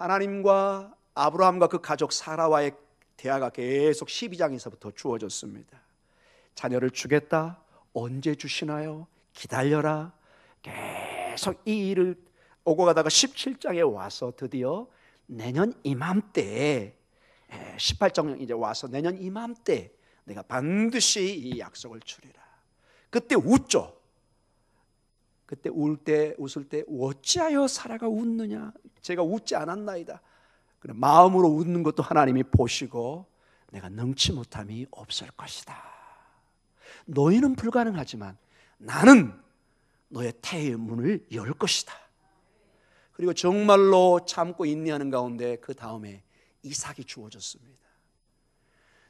하나님과 아브라함과 그 가족 사라와의 대화가 계속 12장에서부터 주어졌습니다. 자녀를 주겠다. 언제 주시나요? 기다려라. 계속 이 일을 오고 가다가 17장에 와서 드디어 내년 이맘때에 18장 이제 와서 내년 이맘때 내가 반드시 이 약속을 주리라. 그때 웃죠. 그때 웃을 때 어찌하여 사라가 웃느냐? 제가 웃지 않았나이다. 그래, 마음으로 웃는 것도 하나님이 보시고 내가 능치 못함이 없을 것이다. 너희는 불가능하지만 나는 너의 태의 문을 열 것이다. 그리고 정말로 참고 인내하는 가운데 그 다음에 이삭이 주어졌습니다.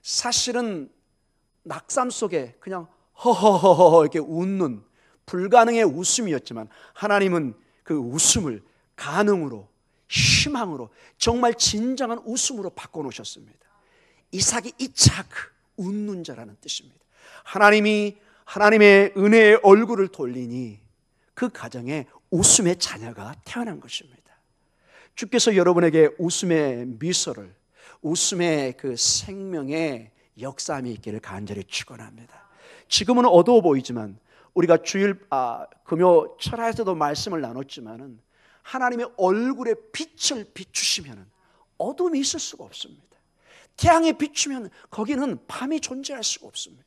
사실은 낙담 속에 그냥 허허허허 이렇게 웃는 불가능의 웃음이었지만 하나님은 그 웃음을 가능으로, 희망으로, 정말 진정한 웃음으로 바꿔놓으셨습니다. 이삭이 이차크, 웃는 자라는 뜻입니다. 하나님이 하나님의 은혜의 얼굴을 돌리니 그 가정에 웃음의 자녀가 태어난 것입니다. 주께서 여러분에게 웃음의 미소를, 웃음의 그 생명의 역사함이 있기를 간절히 축원합니다. 지금은 어두워 보이지만 우리가 금요 철야에서도 말씀을 나눴지만은 하나님의 얼굴에 빛을 비추시면은 어둠이 있을 수가 없습니다. 태양에 비추면 거기는 밤이 존재할 수가 없습니다.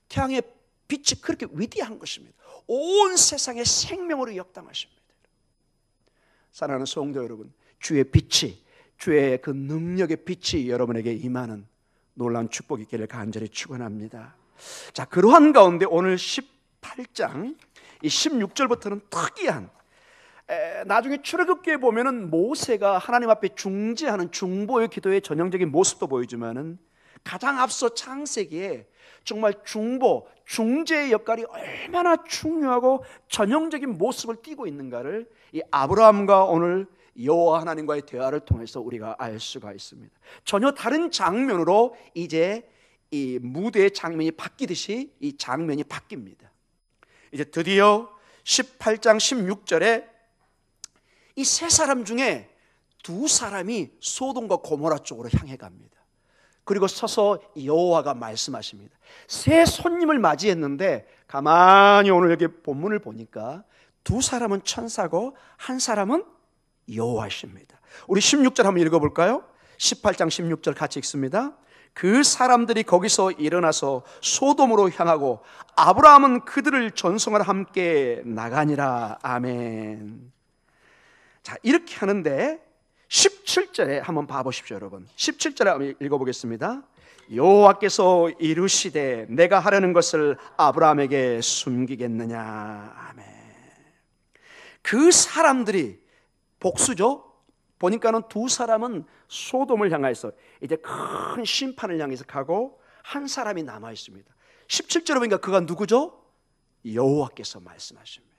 태양의 빛이 그렇게 위대한 것입니다. 온 세상의 생명으로 역당하십니다. 사랑하는 성도 여러분, 주의 빛이, 주의 그 능력의 빛이 여러분에게 임하는 놀라운 축복이 있기를 간절히 축원합니다. 자, 그러한 가운데 오늘 18장 이 16절부터는 특이한, 나중에 출애굽기에 보면은 모세가 하나님 앞에 중재하는 중보의 기도의 전형적인 모습도 보이지만은 가장 앞서 창세기에 정말 중재의 역할이 얼마나 중요하고 전형적인 모습을 띠고 있는가를 이 아브라함과 오늘 여호와 하나님과의 대화를 통해서 우리가 알 수가 있습니다. 전혀 다른 장면으로 이제 이 무대의 장면이 바뀌듯이 이 장면이 바뀝니다. 이제 드디어 18장 16절에 이 세 사람 중에 두 사람이 소돔과 고모라 쪽으로 향해 갑니다. 그리고 서서 여호와가 말씀하십니다. 새 손님을 맞이했는데 가만히 오늘 여기 본문을 보니까 두 사람은 천사고 한 사람은 여호와십니다. 우리 16절 한번 읽어볼까요? 18장 16절 같이 읽습니다. 그 사람들이 거기서 일어나서 소돔으로 향하고 아브라함은 그들을 전송하러 함께 나가니라. 아멘. 자, 이렇게 하는데 17절에 한번 봐보십시오, 여러분. 17절에 한번 읽어보겠습니다. 여호와께서 이르시되 내가 하려는 것을 아브라함에게 숨기겠느냐. 아멘. 그 사람들이 복수죠. 보니까는 두 사람은 소돔을 향해서 이제 큰 심판을 향해서 가고 한 사람이 남아 있습니다. 17절에 보니까 그가 누구죠? 여호와께서 말씀하십니다.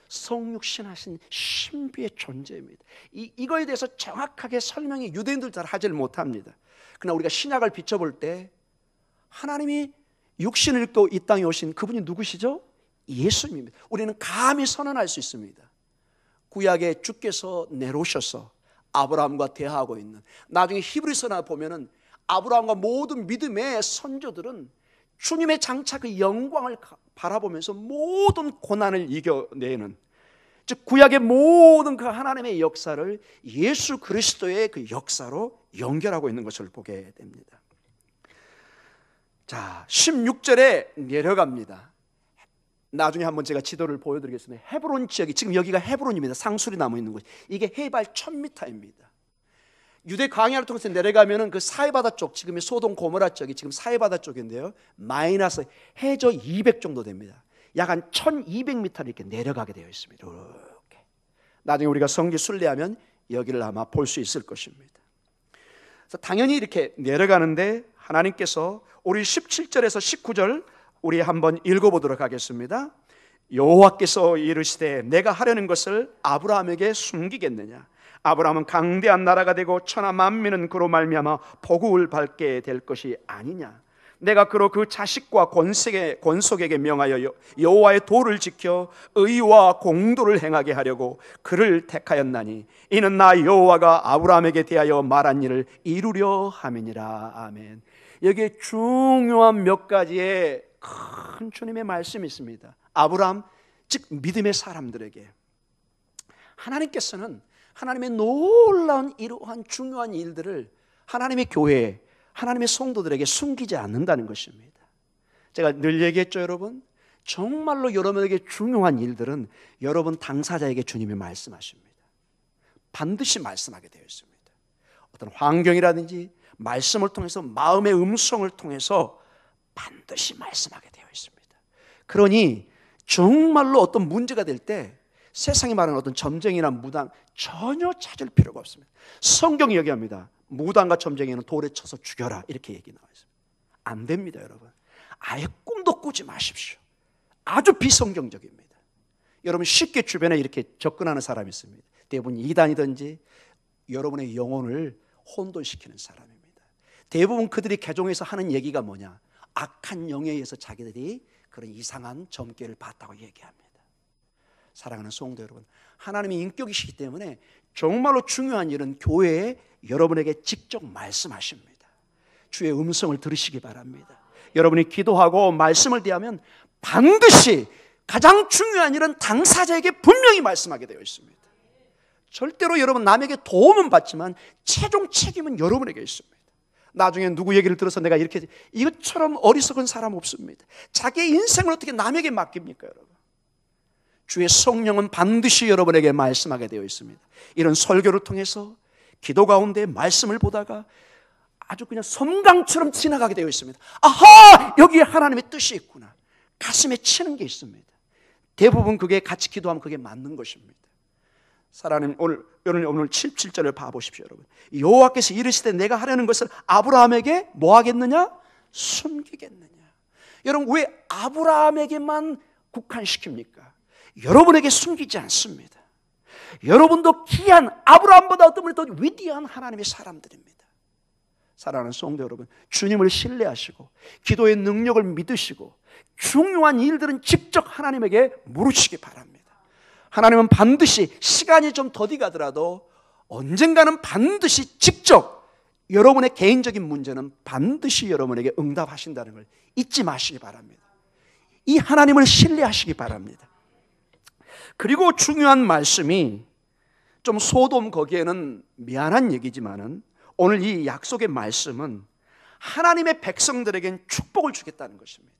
성육신하신 신비의 존재입니다. 이거에 대해서 정확하게 설명이 유대인들 잘 하질 못합니다. 그러나 우리가 신약을 비춰볼 때 하나님이 육신을 입고 이 땅에 오신 그분이 누구시죠? 예수님입니다. 우리는 감히 선언할 수 있습니다. 구약에 주께서 내려오셔서 아브라함과 대화하고 있는, 나중에 히브리서나 보면은 아브라함과 모든 믿음의 선조들은 주님의 장차 그 영광을 바라보면서 모든 고난을 이겨내는, 즉 구약의 모든 그 하나님의 역사를 예수 그리스도의 그 역사로 연결하고 있는 것을 보게 됩니다. 자, 16절에 내려갑니다. 나중에 한번 제가 지도를 보여드리겠습니다. 헤브론 지역이, 지금 여기가 헤브론입니다. 상술이 남아 있는 곳. 이게 해발 1000m입니다. 유대 광야를 통해서 내려가면은 그 사해바다 쪽, 지금의 소돔 고모라 쪽이 지금 사해바다 쪽인데요, 마이너스 해저 200 정도 됩니다. 약 한 1200m 이렇게 내려가게 되어 있습니다. 이렇게. 나중에 우리가 성지 순례하면 여기를 아마 볼 수 있을 것입니다. 그래서 당연히 이렇게 내려가는데 하나님께서 우리 17절에서 19절 우리 한번 읽어보도록 하겠습니다. 여호와께서 이르시되 내가 하려는 것을 아브라함에게 숨기겠느냐. 아브라함은 강대한 나라가 되고 천하 만민은 그로 말미암아 복을 받게 될 것이 아니냐. 내가 그로 그 자식과 권속에게 명하여 여호와의 도를 지켜 의와 공도를 행하게 하려고 그를 택하였나니 이는 나 여호와가 아브라함에게 대하여 말한 일을 이루려 함이니라. 아멘. 여기에 중요한 몇 가지의 큰 주님의 말씀이 있습니다. 아브라함, 즉 믿음의 사람들에게 하나님께서는 하나님의 놀라운 이러한 중요한 일들을 하나님의 교회에, 하나님의 성도들에게 숨기지 않는다는 것입니다. 제가 늘 얘기했죠, 여러분. 정말로 여러분에게 중요한 일들은 여러분 당사자에게 주님이 말씀하십니다. 반드시 말씀하게 되어 있습니다. 어떤 환경이라든지 말씀을 통해서, 마음의 음성을 통해서 반드시 말씀하게 되어 있습니다. 그러니 정말로 어떤 문제가 될 때 세상이 말하는 어떤 점쟁이나 무당 전혀 찾을 필요가 없습니다. 성경이 얘기합니다. 무당과 점쟁이는 돌에 쳐서 죽여라, 이렇게 얘기 나와 있습니다. 안 됩니다, 여러분. 아예 꿈도 꾸지 마십시오. 아주 비성경적입니다. 여러분 쉽게 주변에 이렇게 접근하는 사람이 있습니다. 대부분 이단이든지 여러분의 영혼을 혼돈시키는 사람입니다. 대부분 그들이 개종해서 하는 얘기가 뭐냐? 악한 영에 의해서 자기들이 그런 이상한 점괘를 봤다고 얘기합니다. 사랑하는 성도 여러분, 하나님이 인격이시기 때문에 정말로 중요한 일은 교회에 여러분에게 직접 말씀하십니다. 주의 음성을 들으시기 바랍니다. 여러분이 기도하고 말씀을 대하면 반드시 가장 중요한 일은 당사자에게 분명히 말씀하게 되어 있습니다. 절대로 여러분 남에게 도움은 받지만 최종 책임은 여러분에게 있습니다. 나중에 누구 얘기를 들어서 내가 이렇게, 이것처럼 어리석은 사람 없습니다. 자기의 인생을 어떻게 남에게 맡깁니까, 여러분? 주의 성령은 반드시 여러분에게 말씀하게 되어 있습니다. 이런 설교를 통해서 기도 가운데 말씀을 보다가 아주 그냥 섬광처럼 지나가게 되어 있습니다. 아하! 여기에 하나님의 뜻이 있구나. 가슴에 치는 게 있습니다. 대부분 그게 같이 기도하면 그게 맞는 것입니다. 사랑하는 오늘 7절을 봐보십시오, 여러분. 여호와께서 이르시되 내가 하려는 것을 아브라함에게 뭐 하겠느냐? 숨기겠느냐? 여러분, 왜 아브라함에게만 국한시킵니까? 여러분에게 숨기지 않습니다. 여러분도 귀한, 아브라함보다 어떤 분이 더 위대한 하나님의 사람들입니다. 사랑하는 성도 여러분, 주님을 신뢰하시고 기도의 능력을 믿으시고 중요한 일들은 직접 하나님에게 물으시기 바랍니다. 하나님은 반드시 시간이 좀 더디 가더라도 언젠가는 반드시 직접 여러분의 개인적인 문제는 반드시 여러분에게 응답하신다는 걸 잊지 마시기 바랍니다. 이 하나님을 신뢰하시기 바랍니다. 그리고 중요한 말씀이, 좀 소돔 거기에는 미안한 얘기지만은 오늘 이 약속의 말씀은 하나님의 백성들에게는 축복을 주겠다는 것입니다.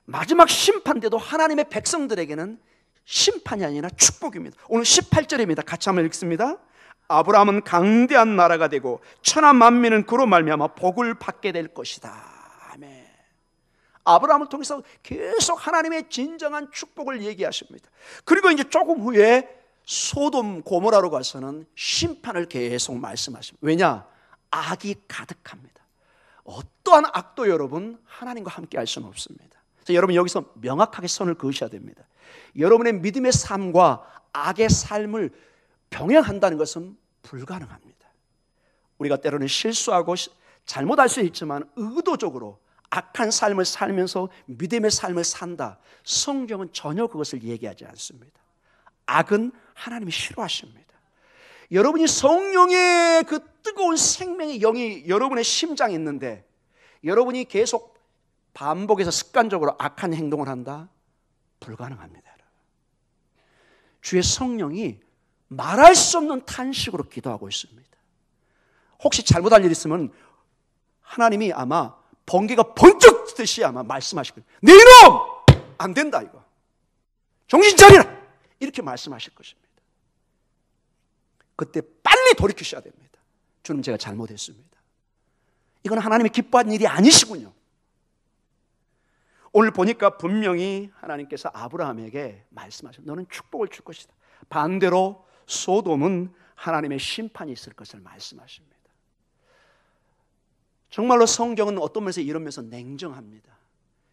마지막 심판 때도 하나님의 백성들에게는 심판이 아니라 축복입니다. 오늘 18절입니다. 같이 한번 읽습니다. 아브라함은 강대한 나라가 되고 천하 만민은 그로 말미암아 복을 받게 될 것이다. 아멘. 아브라함을 통해서 계속 하나님의 진정한 축복을 얘기하십니다. 그리고 이제 조금 후에 소돔 고모라로 가서는 심판을 계속 말씀하십니다. 왜냐? 악이 가득합니다. 어떠한 악도 여러분 하나님과 함께 할 수는 없습니다. 여러분 여기서 명확하게 선을 그으셔야 됩니다. 여러분의 믿음의 삶과 악의 삶을 병행한다는 것은 불가능합니다. 우리가 때로는 실수하고 잘못할 수 있지만 의도적으로 악한 삶을 살면서 믿음의 삶을 산다, 성경은 전혀 그것을 얘기하지 않습니다. 악은 하나님이 싫어하십니다. 여러분이 성령의 그 뜨거운 생명의 영이 여러분의 심장에 있는데 여러분이 계속 반복해서 습관적으로 악한 행동을 한다? 불가능합니다. 주의 성령이 말할 수 없는 탄식으로 기도하고 있습니다. 혹시 잘못할 일 있으면 하나님이 아마 번개가 번쩍 뜨듯이 아마 말씀하실 거예요. 네 이놈! 안 된다 이거. 정신 차리라! 이렇게 말씀하실 것입니다. 그때 빨리 돌이키셔야 됩니다. 주님, 제가 잘못했습니다. 이건 하나님이 기뻐하는 일이 아니시군요. 오늘 보니까 분명히 하나님께서 아브라함에게 말씀하셨어요. 너는 축복을 줄 것이다. 반대로 소돔은 하나님의 심판이 있을 것을 말씀하십니다. 정말로 성경은 어떤 면에서 이러면서 냉정합니다.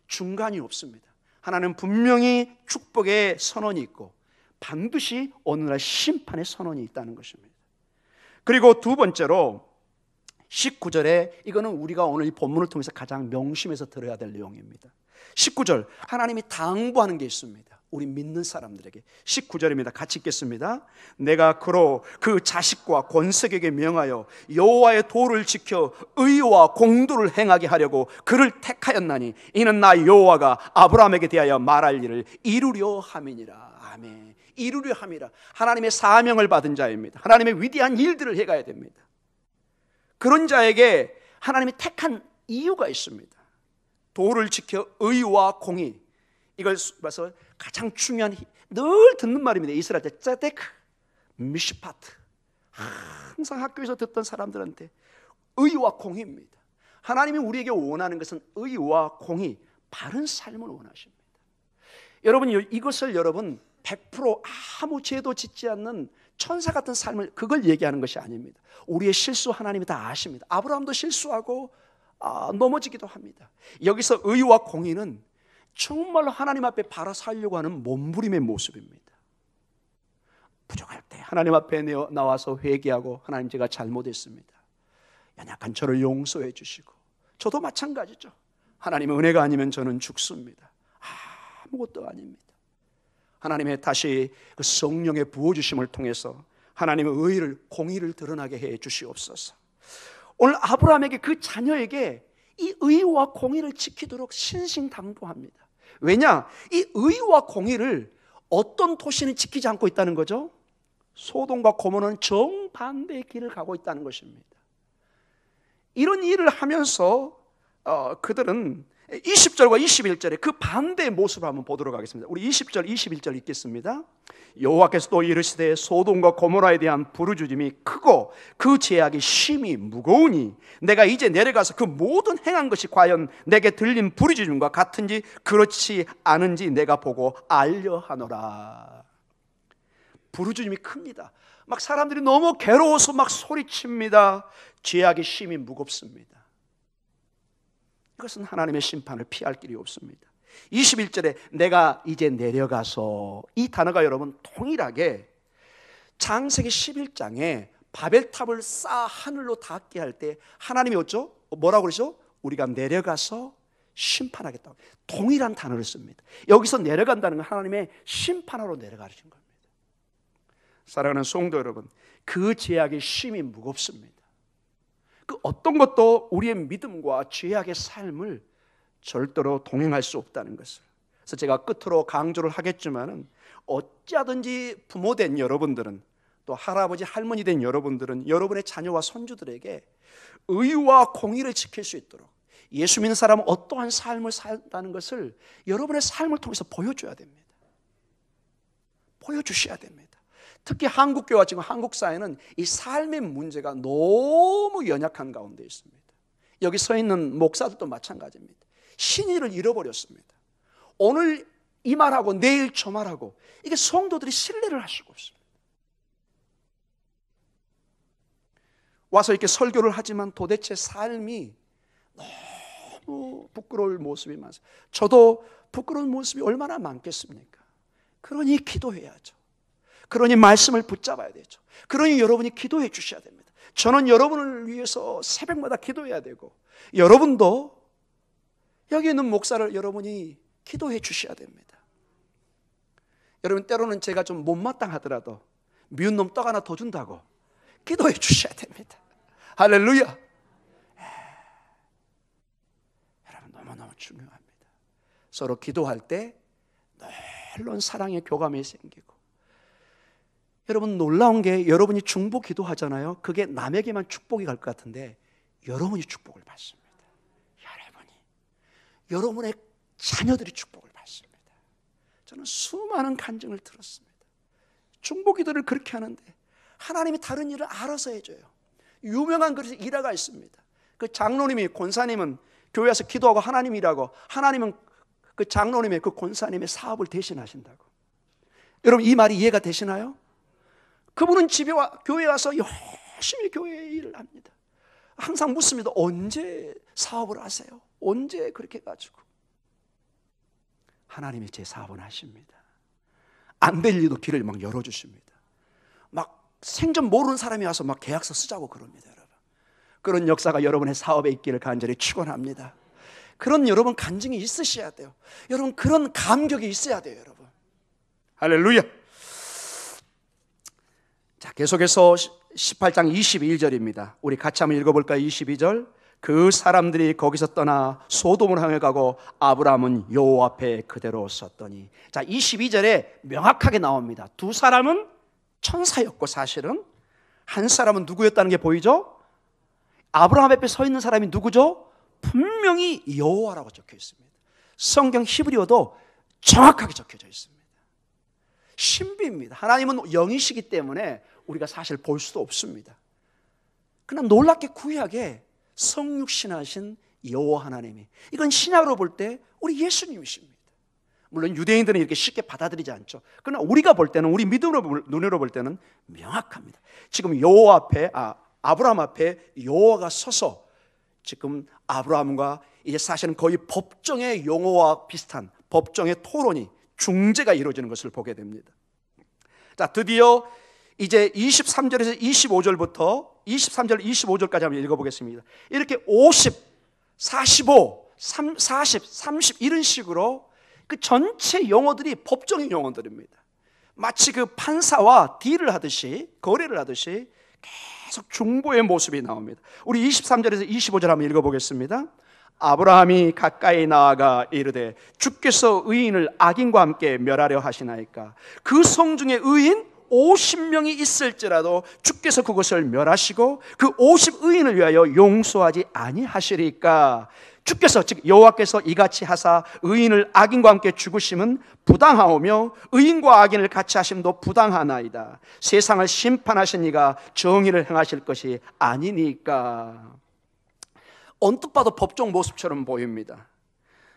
중간이 없습니다. 하나님은 분명히 축복의 선언이 있고 반드시 어느 날 심판의 선언이 있다는 것입니다. 그리고 두 번째로 19절에 이거는 우리가 오늘 이 본문을 통해서 가장 명심해서 들어야 될 내용입니다. 19절, 하나님이 당부하는 게 있습니다. 우리 믿는 사람들에게. 19절입니다. 같이 읽겠습니다. 내가 그로 그 자식과 권색에게 명하여 여호와의 도를 지켜 의와 공도를 행하게 하려고 그를 택하였나니 이는 나 여호와가 아브라함에게 대하여 말할 일을 이루려 함이니라. 아멘. 이루려 함이라. 하나님의 사명을 받은 자입니다. 하나님의 위대한 일들을 해가야 됩니다. 그런 자에게 하나님이 택한 이유가 있습니다. 도를 지켜 의와 공의, 이걸 봐서 가장 중요한, 늘 듣는 말입니다. 이스라엘 때 ጼ데크, 미시파트, 항상 학교에서 듣던 사람들한테 의와 공의입니다. 하나님이 우리에게 원하는 것은 의와 공의, 바른 삶을 원하십니다. 여러분, 이것을 여러분 100% 아무 죄도 짓지 않는 천사 같은 삶을, 그걸 얘기하는 것이 아닙니다. 우리의 실수 하나님이 다 아십니다. 아브라함도 실수하고 넘어지기도 합니다. 여기서 의와 공의는 정말로 하나님 앞에 바로 살려고 하는 몸부림의 모습입니다. 부족할 때 하나님 앞에 나와서 회개하고, 하나님 제가 잘못했습니다, 연약한 저를 용서해 주시고, 저도 마찬가지죠. 하나님의 은혜가 아니면 저는 죽습니다. 아무것도 아닙니다. 하나님의 다시 그 성령의 부어주심을 통해서 하나님의 의를, 공의를 드러나게 해 주시옵소서. 오늘 아브라함에게, 그 자녀에게 이 의와 공의를 지키도록 신신당부합니다. 왜냐? 이 의와 공의를 어떤 도시는 지키지 않고 있다는 거죠? 소돔과 고모는 정반대의 길을 가고 있다는 것입니다. 이런 일을 하면서 그들은 20절과 21절에 그 반대의 모습을 한번 보도록 하겠습니다. 우리 20절, 21절 읽겠습니다. 여호와께서 또 이르시되 소돔과 고모라에 대한 부르짖음이 크고 그 죄악이 심히 무거우니 내가 이제 내려가서 그 모든 행한 것이 과연 내게 들린 부르짖음과 같은지 그렇지 않은지 내가 보고 알려하노라. 부르짖음이 큽니다. 막 사람들이 너무 괴로워서 막 소리칩니다. 죄악이 심히 무겁습니다. 이것은 하나님의 심판을 피할 길이 없습니다. 21절에 내가 이제 내려가서, 이 단어가 여러분 동일하게 창세기 11장에 바벨탑을 쌓아 하늘로 닿게 할 때 하나님이 어쩌? 뭐라고 그러죠? 우리가 내려가서 심판하겠다고 동일한 단어를 씁니다. 여기서 내려간다는 건 하나님의 심판하러 내려가신 겁니다. 사랑하는 성도 여러분, 그 죄악이 심히 무겁습니다. 그 어떤 것도 우리의 믿음과 죄악의 삶을 절대로 동행할 수 없다는 것을. 그래서 제가 끝으로 강조를 하겠지만은, 어찌하든지 부모된 여러분들은, 또 할아버지 할머니 된 여러분들은 여러분의 자녀와 손주들에게 의와 공의를 지킬 수 있도록, 예수 믿는 사람은 어떠한 삶을 산다는 것을 여러분의 삶을 통해서 보여줘야 됩니다. 보여주셔야 됩니다. 특히 한국교회와 지금 한국 사회는 이 삶의 문제가 너무 연약한 가운데 있습니다. 여기 서 있는 목사들도 마찬가지입니다. 신의를 잃어버렸습니다. 오늘 이 말하고 내일 저 말하고, 이게 성도들이 신뢰를 할 수가 없습니다. 와서 이렇게 설교를 하지만 도대체 삶이 너무 부끄러울 모습이 많습니다. 저도 부끄러운 모습이 얼마나 많겠습니까? 그러니 기도해야죠. 그러니 말씀을 붙잡아야 되죠. 그러니 여러분이 기도해 주셔야 됩니다. 저는 여러분을 위해서 새벽마다 기도해야 되고, 여러분도 여기 있는 목사를 여러분이 기도해 주셔야 됩니다. 여러분, 때로는 제가 좀 못마땅하더라도 미운 놈 떡 하나 더 준다고 기도해 주셔야 됩니다. 할렐루야. 여러분, 너무너무 중요합니다. 서로 기도할 때 놀라운 사랑의 교감이 생기고, 여러분, 놀라운 게 여러분이 중보 기도하잖아요. 그게 남에게만 축복이 갈 것 같은데 여러분이 축복을 받습니다. 여러분의 자녀들이 축복을 받습니다. 저는 수많은 간증을 들었습니다. 중보 기도를 그렇게 하는데 하나님이 다른 일을 알아서 해줘요. 유명한 그릇 일화가 있습니다. 그 장로님이, 권사님은 교회에서 기도하고 하나님 일하고, 하나님은 그 장로님의, 그 권사님의 사업을 대신하신다고. 여러분, 이 말이 이해가 되시나요? 그분은 집에 교회에 와서 열심히 교회 일을 합니다. 항상 묻습니다. 언제 사업을 하세요? 언제 그렇게 해가지고? 하나님이 제 사업을 하십니다. 안 될 일도 길을 막 열어주십니다. 막 생전 모르는 사람이 와서 막 계약서 쓰자고 그럽니다, 여러분. 그런 역사가 여러분의 사업에 있기를 간절히 축원합니다. 그런 여러분 간증이 있으셔야 돼요. 여러분 그런 감격이 있어야 돼요, 여러분. 할렐루야. 자, 계속해서 18장 22절입니다. 우리 같이 한번 읽어볼까요? 22절. 그 사람들이 거기서 떠나 소돔을 향해 가고 아브라함은 여호와 앞에 그대로 섰더니. 자, 22절에 명확하게 나옵니다. 두 사람은 천사였고 사실은 한 사람은 누구였다는 게 보이죠? 아브라함 앞에 서 있는 사람이 누구죠? 분명히 여호와라고 적혀 있습니다. 성경 히브리어도 정확하게 적혀져 있습니다. 신비입니다. 하나님은 영이시기 때문에 우리가 사실 볼 수도 없습니다. 그러나 놀랍게 구약에 성육신하신 여호와 하나님이, 이건 신약으로 볼 때 우리 예수님이십니다. 물론 유대인들은 이렇게 쉽게 받아들이지 않죠. 그러나 우리가 볼 때는, 우리 믿음으로 눈으로 볼 때는 명확합니다. 지금 여호와 앞에, 아브라함 앞에 여호와가 서서 지금 아브라함과 이제 사실은 거의 법정의 용어와 비슷한 법정의 토론이, 중재가 이루어지는 것을 보게 됩니다. 자, 드디어 이제 23절에서 25절부터 23절 25절까지 한번 읽어보겠습니다. 이렇게 50, 45, 40, 30 이런 식으로 그 전체 용어들이 법정의 용어들입니다. 마치 그 판사와 딜을 하듯이, 거래를 하듯이 계속 중보의 모습이 나옵니다. 우리 23절에서 25절 한번 읽어보겠습니다. 아브라함이 가까이 나아가 이르되 주께서 의인을 악인과 함께 멸하려 하시나이까? 그 성중에 의인 50명이 있을지라도 주께서 그것을 멸하시고 그 50의인을 위하여 용서하지 아니하시리까? 주께서, 즉 여호와께서 이같이 하사 의인을 악인과 함께 죽으심은 부당하오며 의인과 악인을 같이 하심도 부당하나이다. 세상을 심판하신 이가 정의를 행하실 것이 아니니까. 언뜻 봐도 법정 모습처럼 보입니다.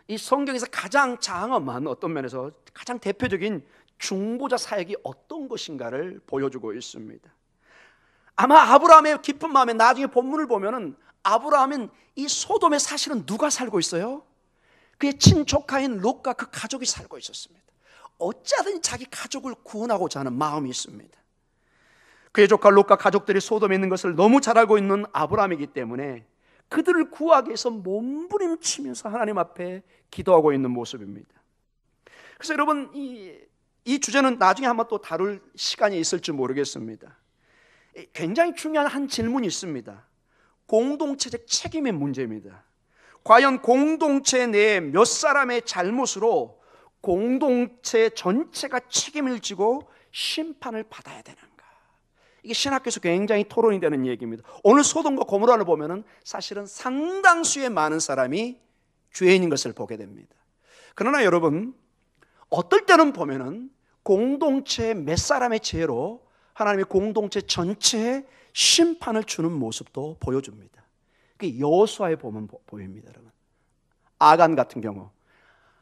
이 성경에서 가장 장엄한, 어떤 면에서 가장 대표적인 중보자 사역이 어떤 것인가를 보여주고 있습니다. 아마 아브라함의 깊은 마음에 나중에 본문을 보면은 아브라함은 이 소돔에 사실은 누가 살고 있어요? 그의 친조카인 롯과 그 가족이 살고 있었습니다. 어찌하든 자기 가족을 구원하고자 하는 마음이 있습니다. 그의 조카 롯과 가족들이 소돔에 있는 것을 너무 잘 알고 있는 아브라함이기 때문에 그들을 구하기 위해서 몸부림치면서 하나님 앞에 기도하고 있는 모습입니다. 그래서 여러분, 이 주제는 나중에 한번 또 다룰 시간이 있을지 모르겠습니다. 굉장히 중요한 한 질문이 있습니다. 공동체적 책임의 문제입니다. 과연 공동체 내에 몇 사람의 잘못으로 공동체 전체가 책임을 지고 심판을 받아야 되는가? 이게 신학교에서 굉장히 토론이 되는 얘기입니다. 오늘 소돔과 고모라를 보면은 사실은 상당수의 많은 사람이 죄인인 것을 보게 됩니다. 그러나 여러분, 어떨 때는 보면은 공동체 몇 사람의 죄로 하나님의 공동체 전체에 심판을 주는 모습도 보여줍니다. 그게 여호수아에 보면 보입니다, 여러분. 아간 같은 경우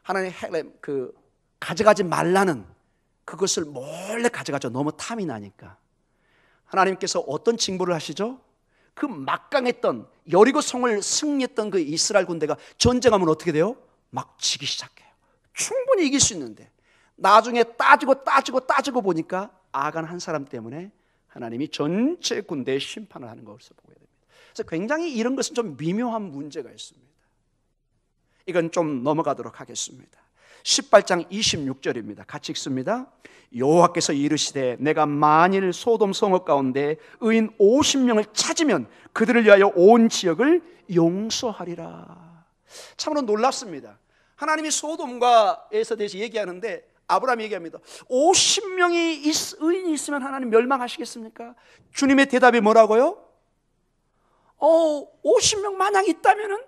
하나님 가져가지 말라는 그것을 몰래 가져가죠. 너무 탐이 나니까. 하나님께서 어떤 징벌을 하시죠? 그 막강했던 여리고 성을 승리했던 그 이스라엘 군대가 전쟁하면 어떻게 돼요? 막 지기 시작해요. 충분히 이길 수 있는데 나중에 따지고 보니까 아간 한 사람 때문에 하나님이 전체 군대에 심판을 하는 것을 보게 됩니다. 그래서 굉장히 이런 것은 좀 미묘한 문제가 있습니다. 이건 좀 넘어가도록 하겠습니다. 18장 26절입니다. 같이 읽습니다. 여호와께서 이르시되 내가 만일 소돔 성읍 가운데 의인 50명을 찾으면 그들을 위하여 온 지역을 용서하리라. 참으로 놀랍습니다. 하나님이 소돔과에서 대해서 얘기하는데 아브라함이 얘기합니다. 50명이 의인이 있으면 하나님 멸망하시겠습니까? 주님의 대답이 뭐라고요? 50명 만약 있다면은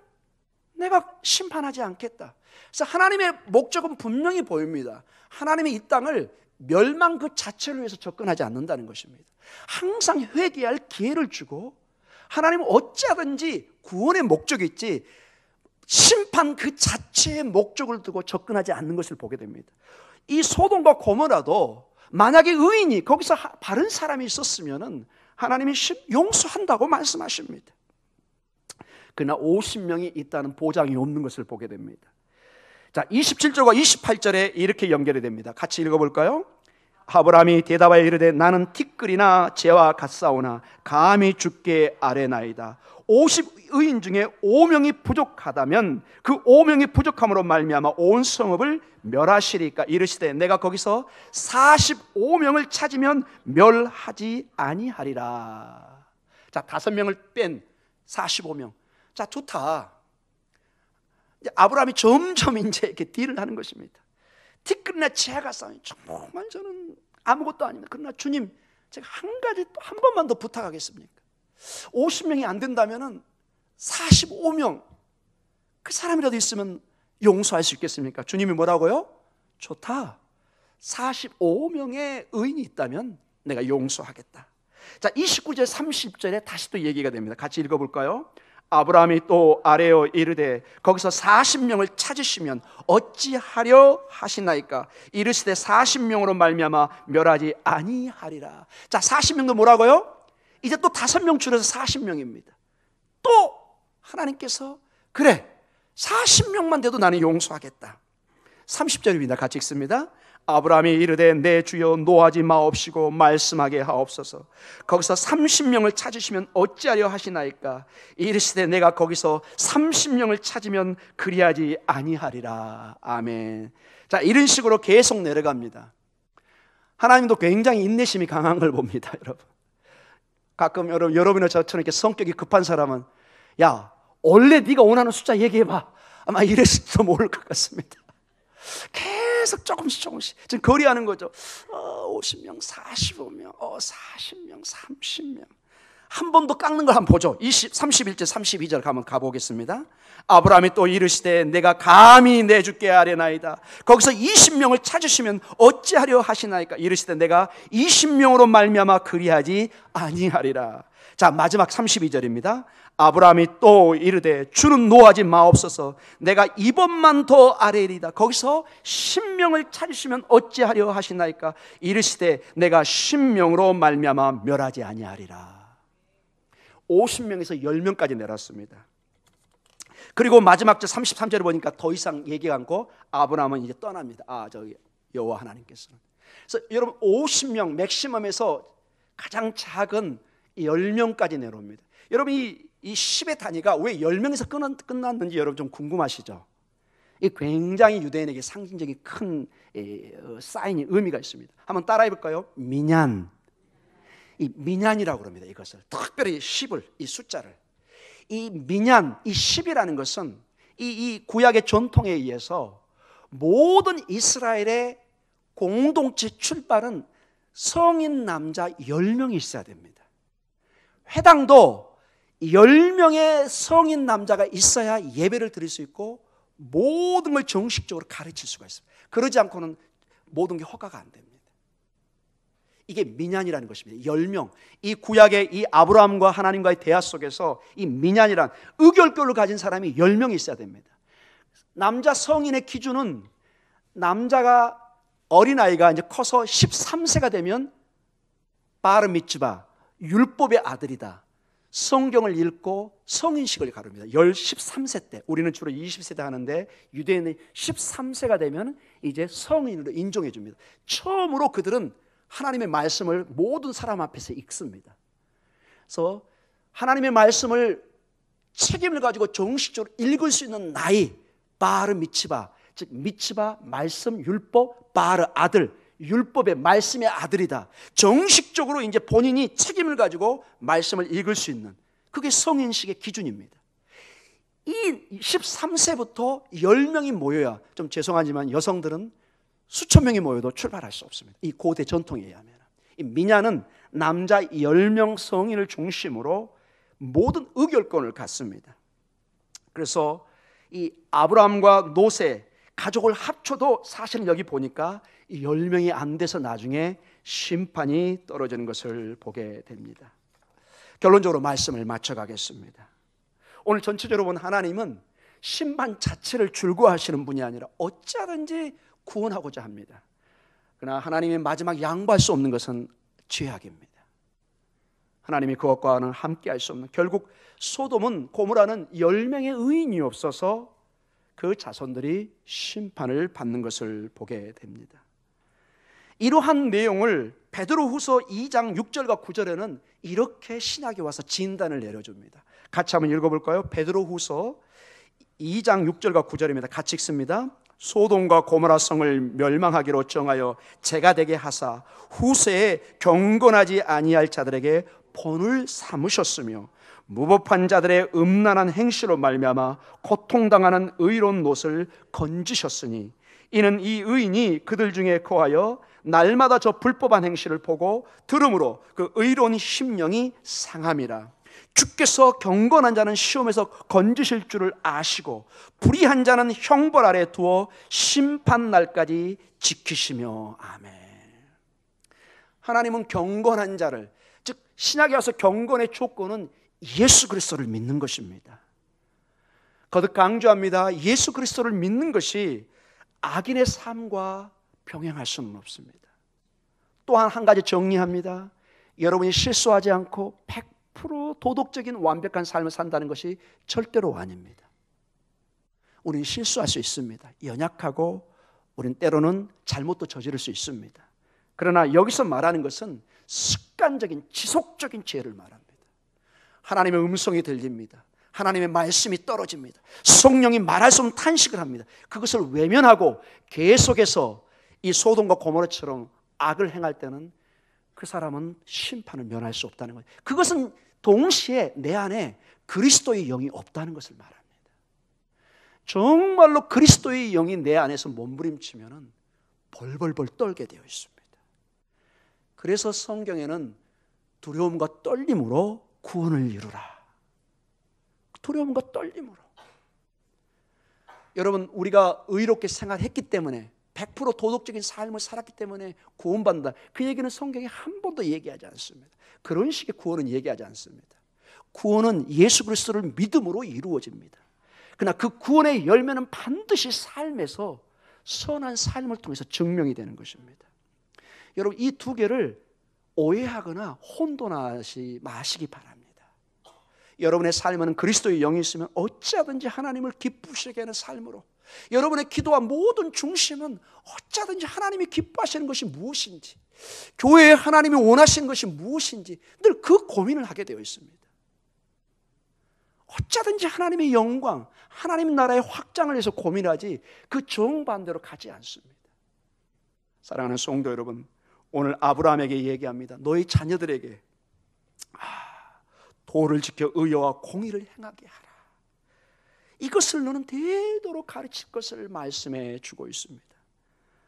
내가 심판하지 않겠다. 그래서 하나님의 목적은 분명히 보입니다. 하나님이 이 땅을 멸망 그 자체를 위해서 접근하지 않는다는 것입니다. 항상 회개할 기회를 주고 하나님은 어찌하든지 구원의 목적이 있지 심판 그 자체의 목적을 두고 접근하지 않는 것을 보게 됩니다. 이 소돔과 고모라도 만약에 의인이 거기서 바른 사람이 있었으면은 하나님이 용서한다고 말씀하십니다. 그러나 50명이 있다는 보장이 없는 것을 보게 됩니다. 자, 27절과 28절에 이렇게 연결이 됩니다. 같이 읽어볼까요? 아브라함이 대답하여 이르되 나는 티끌이나 재와 같사오나 감히 주께 아뢰나이다. 50의인 중에 5명이 부족하다면 그 5명이 부족함으로 말미암아 온 성읍을 멸하시리까. 이르시되 내가 거기서 45명을 찾으면 멸하지 아니하리라. 자, 5명을 뺀 45명. 자, 좋다. 이제 아브라함이 점점 이제 이렇게 딜을 하는 것입니다. 티끌이나 재가 쌓인 정말 저는 아무것도 아닙니다. 그러나 주님, 제가 한 가지 또 한 번만 더 부탁하겠습니까? 50명이 안 된다면은 45명 그 사람이라도 있으면 용서할 수 있겠습니까? 주님이 뭐라고요? 좋다. 45명의 의인이 있다면 내가 용서하겠다. 자, 29절 30절에 다시 또 얘기가 됩니다. 같이 읽어볼까요? 아브라함이 또 아뢰어 이르되 거기서 40명을 찾으시면 어찌하려 하시나이까. 이르시되 40명으로 말미암아 멸하지 아니하리라. 자, 40명도 뭐라고요? 이제 또 5명 줄여서 40명입니다. 또 하나님께서 그래 40명만 돼도 나는 용서하겠다. 30절입니다. 같이 읽습니다. 아브라함이 이르되 내 주여 노하지 마옵시고 말씀하게 하옵소서. 거기서 30명을 찾으시면 어찌하려 하시나이까. 이르시되 내가 거기서 30명을 찾으면 그리하지 아니하리라. 아멘. 자, 이런 식으로 계속 내려갑니다. 하나님도 굉장히 인내심이 강한 걸 봅니다. 여러분, 가끔 여러분이나 저처럼 이렇게 성격이 급한 사람은 야, 원래 네가 원하는 숫자 얘기해봐, 아마 이랬을지도 모를 것 같습니다. 계속 조금씩 지금 거리하는 거죠. 50명, 45명, 40명, 30명. 한 번 더 깎는 걸 한번 보죠. 31절, 32절 가보겠습니다. 아브라함이 또 이르시되 내가 감히 내 주께 아뢰나이다. 거기서 20명을 찾으시면 어찌하려 하시나이까. 이르시되 내가 20명으로 말미암아 그리하지 아니하리라. 자, 마지막 32절입니다. 아브라함이 또 이르되 주는 노하지 마옵소서. 내가 이번만 더 아뢰리다. 거기서 10명을 찾으시면 어찌하려 하시나이까. 이르시되 내가 10명으로 말미암아 멸하지 아니하리라. 50명에서 10명까지 내렸습니다. 그리고 마지막 절 33절을 보니까 더 이상 얘기가 않고 아브라함은 이제 떠납니다. 저기 여호와 하나님께서는. 그래서 여러분 50명 맥시멈에서 가장 작은 10명까지 내려옵니다. 여러분 이 10의 단위가 왜 10명에서 끝났는지 여러분 좀 궁금하시죠? 이 굉장히 유대인에게 상징적인 큰 사인이 의미가 있습니다. 한번 따라해 볼까요? 미냔. 이 미냔이라고 그럽니다. 이것을 특별히 10을, 이 숫자를, 이 미냔, 이 10이라는 것은 이 구약의 전통에 의해서 모든 이스라엘의 공동체 출발은 성인 남자 10명이 있어야 됩니다. 회당도 10명의 성인 남자가 있어야 예배를 드릴 수 있고 모든 걸 정식적으로 가르칠 수가 있습니다. 그러지 않고는 모든 게 허가가 안 됩니다. 이게 미냔이라는 것입니다. 10명. 이 구약의 이 아브라함과 하나님과의 대화 속에서 이 미냔이란 의결권을 가진 사람이 10명이 있어야 됩니다. 남자 성인의 기준은 남자가 어린아이가 이제 커서 13세가 되면 바르 미츠바, 율법의 아들이다. 성경을 읽고 성인식을 가릅니다. 13세 때, 우리는 주로 20세 때 하는데 유대인은 13세가 되면 이제 성인으로 인정해 줍니다. 처음으로 그들은 하나님의 말씀을 모든 사람 앞에서 읽습니다. 그래서 하나님의 말씀을 책임을 가지고 정식적으로 읽을 수 있는 나이, 바르 미츠바, 즉 미츠바 말씀 율법, 바르 아들, 율법의 말씀의 아들이다. 정식적으로 이제 본인이 책임을 가지고 말씀을 읽을 수 있는, 그게 성인식의 기준입니다. 이 13세부터 10명이 모여야, 좀 죄송하지만 여성들은 수천 명이 모여도 출발할 수 없습니다. 이 고대 전통에 의하면. 이 미냔은 남자 10명 성인을 중심으로 모든 의결권을 갖습니다. 그래서 이 아브라함과 롯의 가족을 합쳐도 사실은 여기 보니까 10명이 안 돼서 나중에 심판이 떨어지는 것을 보게 됩니다. 결론적으로 말씀을 마쳐가겠습니다. 오늘 전체적으로 본 하나님은 심판 자체를 줄거하시는 분이 아니라 어찌하든지 구원하고자 합니다. 그러나 하나님의 마지막 양보할 수 없는 것은 죄악입니다. 하나님이 그것과는 함께할 수 없는, 결국 소돔은, 고모라는 10명의 의인이 없어서 그 자손들이 심판을 받는 것을 보게 됩니다. 이러한 내용을 베드로후서 2장 6절과 9절에는 이렇게 신약에 와서 진단을 내려줍니다. 같이 한번 읽어볼까요? 베드로후서 2장 6절과 9절입니다. 같이 읽습니다. 소돔과 고모라 성을 멸망하기로 정하여 재가 되게 하사 후세에 경건하지 아니할 자들에게 본을 삼으셨으며 무법한 자들의 음란한 행실로 말미암아 고통당하는 의로운 놋을 건지셨으니 이는 이 의인이 그들 중에 거하여 날마다 저 불법한 행실을 보고 들음으로 그 의로운 심령이 상함이라. 주께서 경건한 자는 시험에서 건지실 줄을 아시고 불의한 자는 형벌 아래 두어 심판 날까지 지키시며. 아멘. 하나님은 경건한 자를, 즉 신약에 와서 경건의 조건은 예수 그리스도를 믿는 것입니다. 거듭 강조합니다. 예수 그리스도를 믿는 것이 악인의 삶과 병행할 수는 없습니다. 또한 한 가지 정리합니다. 여러분이 실수하지 않고 100% 도덕적인 완벽한 삶을 산다는 것이 절대로 아닙니다. 우리는 실수할 수 있습니다. 연약하고 우리는 때로는 잘못도 저지를 수 있습니다. 그러나 여기서 말하는 것은 습관적인 지속적인 죄를 말합니다. 하나님의 음성이 들립니다. 하나님의 말씀이 떨어집니다. 성령이 말할 수 없는 탄식을 합니다. 그것을 외면하고 계속해서 이 소돔과 고모라처럼 악을 행할 때는 그 사람은 심판을 면할 수 없다는 거예요. 그것은 동시에 내 안에 그리스도의 영이 없다는 것을 말합니다. 정말로 그리스도의 영이 내 안에서 몸부림치면 벌벌벌 떨게 되어 있습니다. 그래서 성경에는 두려움과 떨림으로 구원을 이루라. 두려움과 떨림으로. 여러분, 우리가 의롭게 생활했기 때문에 100% 도덕적인 삶을 살았기 때문에 구원받는다, 그 얘기는 성경에 한 번도 얘기하지 않습니다. 그런 식의 구원은 얘기하지 않습니다. 구원은 예수 그리스도를 믿음으로 이루어집니다. 그러나 그 구원의 열매는 반드시 삶에서 선한 삶을 통해서 증명이 되는 것입니다. 여러분, 이 두 개를 오해하거나 혼돈하지 마시기 바랍니다. 여러분의 삶에는 그리스도의 영이 있으면 어찌하든지 하나님을 기쁘시게 하는 삶으로, 여러분의 기도와 모든 중심은 어찌하든지 하나님이 기뻐하시는 것이 무엇인지, 교회에 하나님이 원하시는 것이 무엇인지 늘 그 고민을 하게 되어 있습니다. 어찌하든지 하나님의 영광, 하나님 나라의 확장을 위해서 고민하지 그 정반대로 가지 않습니다. 사랑하는 성도 여러분, 오늘 아브라함에게 얘기합니다. 너희 자녀들에게 도를 지켜 의와 공의를 행하게 하라. 이것을 너는 되도록 가르칠 것을 말씀해 주고 있습니다.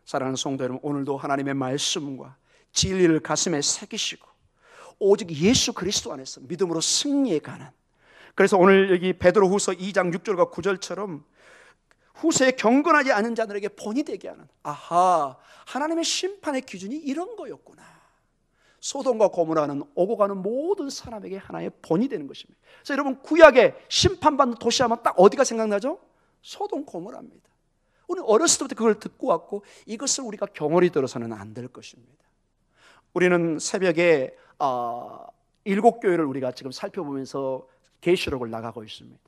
사랑하는 성도 여러분, 오늘도 하나님의 말씀과 진리를 가슴에 새기시고 오직 예수 그리스도 안에서 믿음으로 승리해 가는, 그래서 오늘 여기 베드로후서 2장 6절과 9절처럼 후세에 경건하지 않은 자들에게 본이 되게 하는, 아하, 하나님의 심판의 기준이 이런 거였구나. 소돔과 고모라는 오고 가는 모든 사람에게 하나의 본이 되는 것입니다. 그래서 여러분, 구약에 심판받는 도시 하면 딱 어디가 생각나죠? 소돔 고모라입니다. 우리는 어렸을 때부터 그걸 듣고 왔고 이것을 우리가 경홀히 들어서는 안 될 것입니다. 우리는 새벽에 7교회를 우리가 지금 살펴보면서 계시록을 나가고 있습니다.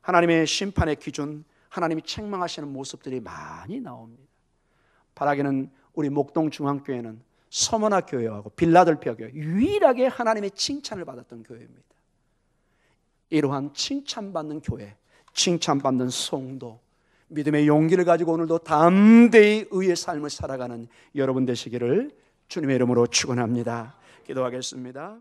하나님의 심판의 기준, 하나님이 책망하시는 모습들이 많이 나옵니다. 바라기는 우리 목동중앙교회는 서머나 교회하고 빌라델피아 교회 유일하게 하나님의 칭찬을 받았던 교회입니다. 이러한 칭찬받는 교회, 칭찬받는 성도, 믿음의 용기를 가지고 오늘도 담대히 의의 삶을 살아가는 여러분 되시기를 주님의 이름으로 축원합니다. 기도하겠습니다.